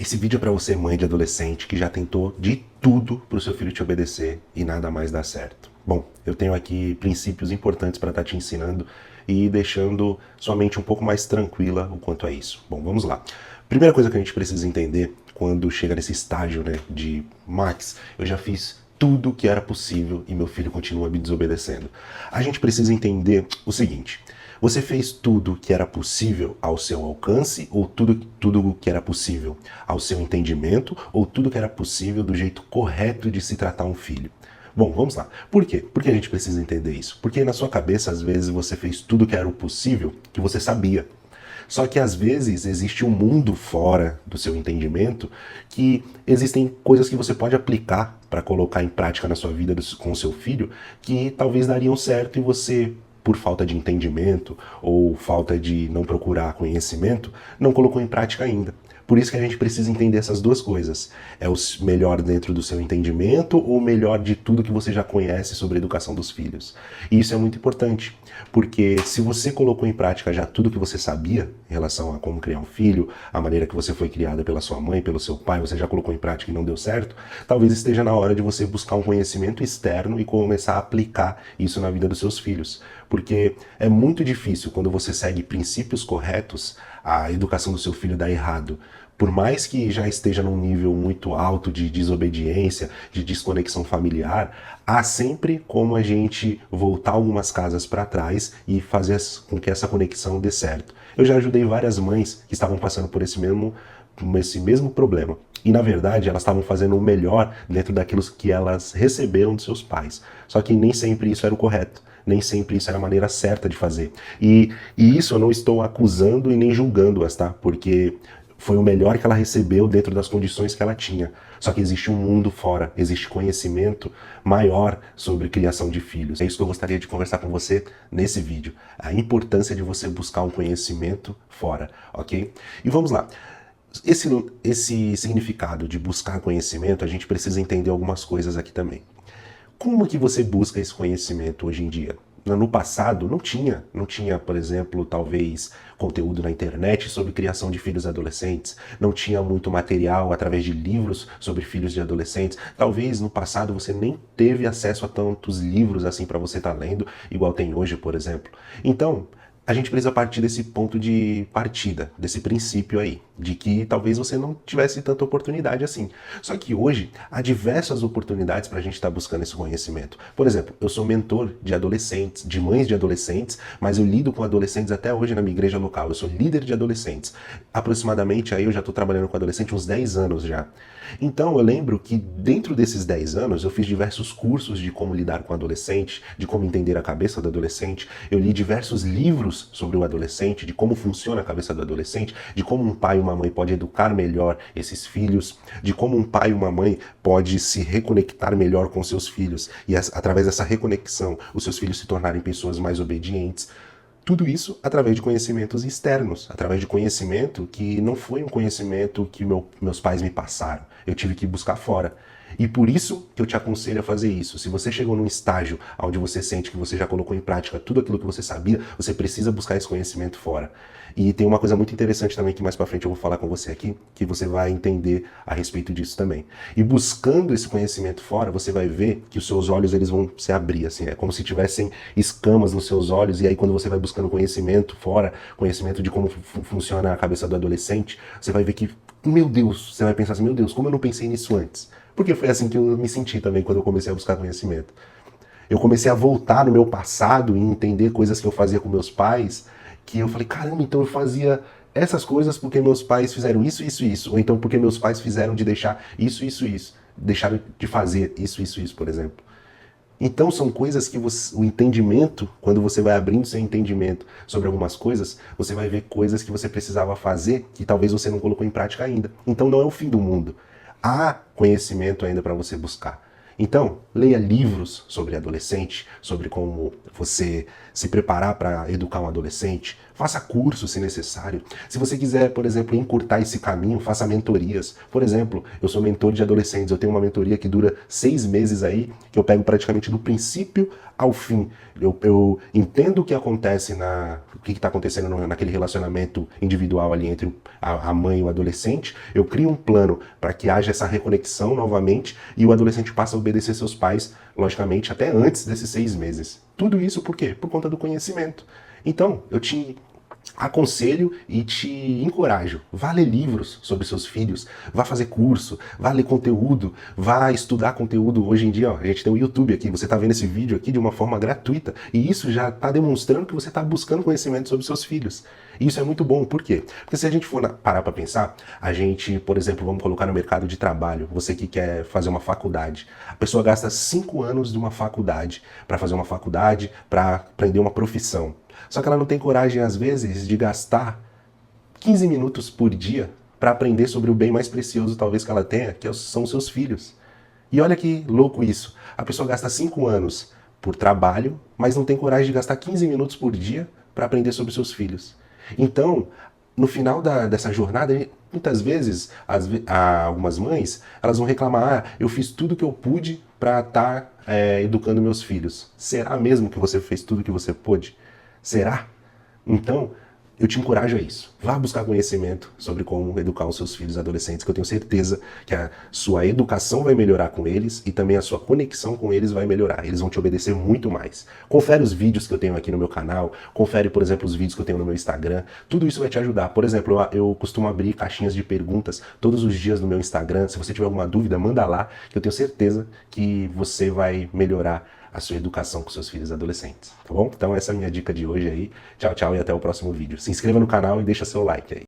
Esse vídeo é para você, mãe de adolescente, que já tentou de tudo para o seu filho te obedecer e nada mais dá certo. Bom, eu tenho aqui princípios importantes para estar te ensinando e deixando sua mente um pouco mais tranquila o quanto a isso. Bom, vamos lá. Primeira coisa que a gente precisa entender quando chega nesse estágio, de Max, eu já fiz tudo que era possível e meu filho continua me desobedecendo. A gente precisa entender o seguinte: você fez tudo que era possível ao seu alcance ou tudo que era possível ao seu entendimento ou tudo que era possível do jeito correto de se tratar um filho? Bom, vamos lá. Por quê? Por que a gente precisa entender isso? Porque na sua cabeça, às vezes, você fez tudo que era o possível que você sabia. Só que às vezes existe um mundo fora do seu entendimento que existem coisas que você pode aplicar para colocar em prática na sua vida com o seu filho que talvez dariam certo e você, por falta de entendimento ou falta de não procurar conhecimento, não colocou em prática ainda. Por isso que a gente precisa entender essas duas coisas. É o melhor dentro do seu entendimento ou o melhor de tudo que você já conhece sobre a educação dos filhos. E isso é muito importante, porque se você colocou em prática já tudo que você sabia em relação a como criar um filho, a maneira que você foi criada pela sua mãe, pelo seu pai, você já colocou em prática e não deu certo, talvez esteja na hora de você buscar um conhecimento externo e começar a aplicar isso na vida dos seus filhos. Porque é muito difícil quando você segue princípios corretos, a educação do seu filho dá errado. Por mais que já esteja num nível muito alto de desobediência, de desconexão familiar, há sempre como a gente voltar algumas casas para trás e fazer com que essa conexão dê certo. Eu já ajudei várias mães que estavam passando por esse mesmo problema. E na verdade elas estavam fazendo o melhor dentro daquilo que elas receberam dos seus pais. Só que nem sempre isso era o correto. Nem sempre isso era a maneira certa de fazer. E isso eu não estou acusando e nem julgando-as, tá? Porque foi o melhor que ela recebeu dentro das condições que ela tinha. Só que existe um mundo fora, existe conhecimento maior sobre criação de filhos. É isso que eu gostaria de conversar com você nesse vídeo. A importância de você buscar um conhecimento fora, ok? E vamos lá. Esse significado de buscar conhecimento, a gente precisa entender algumas coisas aqui também. Como que você busca esse conhecimento hoje em dia? No passado não tinha, por exemplo, talvez conteúdo na internet sobre criação de filhos adolescentes, não tinha muito material através de livros sobre filhos de adolescentes. Talvez no passado você nem teve acesso a tantos livros assim para você estar lendo, igual tem hoje, por exemplo. Então, a gente precisa partir desse ponto de partida, desse princípio aí, de que talvez você não tivesse tanta oportunidade assim. Só que hoje há diversas oportunidades para a gente estar buscando esse conhecimento. Por exemplo, eu sou mentor de adolescentes, de mães de adolescentes, mas eu lido com adolescentes até hoje na minha igreja local. Eu sou líder de adolescentes. Aproximadamente aí eu já estou trabalhando com adolescente uns 10 anos já. Então eu lembro que dentro desses 10 anos eu fiz diversos cursos de como lidar com adolescente, de como entender a cabeça do adolescente. Eu li diversos livros sobre o adolescente, de como funciona a cabeça do adolescente, de como um pai e uma mãe pode educar melhor esses filhos, de como um pai e uma mãe pode se reconectar melhor com seus filhos e através dessa reconexão os seus filhos se tornarem pessoas mais obedientes. Tudo isso através de conhecimentos externos, através de conhecimento que não foi um conhecimento que meus pais me passaram. Eu tive que buscar fora. E por isso que eu te aconselho a fazer isso. Se você chegou num estágio onde você sente que você já colocou em prática tudo aquilo que você sabia, você precisa buscar esse conhecimento fora. E tem uma coisa muito interessante também que mais pra frente eu vou falar com você aqui, que você vai entender a respeito disso também. E buscando esse conhecimento fora, você vai ver que os seus olhos eles vão se abrir, assim, é como se tivessem escamas nos seus olhos, e aí quando você vai buscando conhecimento fora, conhecimento de como funciona a cabeça do adolescente, você vai ver que, meu Deus, você vai pensar assim, meu Deus, como eu não pensei nisso antes? Porque foi assim que eu me senti também quando eu comecei a buscar conhecimento. Eu comecei a voltar no meu passado e entender coisas que eu fazia com meus pais, que eu falei, caramba, então eu fazia essas coisas porque meus pais fizeram isso, isso, isso. Ou então porque meus pais fizeram de deixar isso, isso, isso. Deixaram de fazer isso, isso, isso, por exemplo. Então são coisas que o entendimento, quando você vai abrindo seu entendimento sobre algumas coisas, você vai ver coisas que você precisava fazer que talvez você não colocou em prática ainda. Então não é o fim do mundo. Há conhecimento ainda para você buscar. Então, leia livros sobre adolescente, sobre como você se preparar para educar um adolescente, Faça curso se necessário. Se você quiser, por exemplo, encurtar esse caminho, faça mentorias. Por exemplo, eu sou mentor de adolescentes, eu tenho uma mentoria que dura 6 meses aí, que eu pego praticamente do princípio ao fim. Eu entendo o que acontece o que está acontecendo naquele relacionamento individual ali entre a mãe e o adolescente. Eu crio um plano para que haja essa reconexão novamente e o adolescente passa a obedecer seus pais, logicamente, até antes desses 6 meses. Tudo isso por quê? Por conta do conhecimento. Então, eu te aconselho e te encorajo. Vá ler livros sobre seus filhos, vá fazer curso, vá ler conteúdo, vá estudar conteúdo. Hoje em dia, ó, a gente tem o YouTube aqui, você está vendo esse vídeo aqui de uma forma gratuita e isso já está demonstrando que você está buscando conhecimento sobre seus filhos. E isso é muito bom, por quê? Porque se a gente for parar para pensar, a gente, por exemplo, vamos colocar no mercado de trabalho, você que quer fazer uma faculdade, a pessoa gasta 5 anos de uma faculdade para fazer uma faculdade, para aprender uma profissão. Só que ela não tem coragem, às vezes, de gastar 15 minutos por dia para aprender sobre o bem mais precioso, talvez, que ela tenha, que são os seus filhos. E olha que louco isso. A pessoa gasta 5 anos por trabalho, mas não tem coragem de gastar 15 minutos por dia para aprender sobre os seus filhos. Então, no final dessa jornada, muitas vezes, algumas mães, elas vão reclamar, eu fiz tudo que eu pude para estar educando meus filhos. Será mesmo que você fez tudo que você pôde? Será? Então, eu te encorajo a isso. Vá buscar conhecimento sobre como educar os seus filhos adolescentes, que eu tenho certeza que a sua educação vai melhorar com eles e também a sua conexão com eles vai melhorar. Eles vão te obedecer muito mais. Confere os vídeos que eu tenho aqui no meu canal, confere, por exemplo, os vídeos que eu tenho no meu Instagram. Tudo isso vai te ajudar. Por exemplo, eu costumo abrir caixinhas de perguntas todos os dias no meu Instagram. Se você tiver alguma dúvida, manda lá, que eu tenho certeza que você vai melhorar a sua educação com seus filhos adolescentes, tá bom? Então essa é a minha dica de hoje aí. Tchau, tchau e até o próximo vídeo. Se inscreva no canal e deixa seu like aí.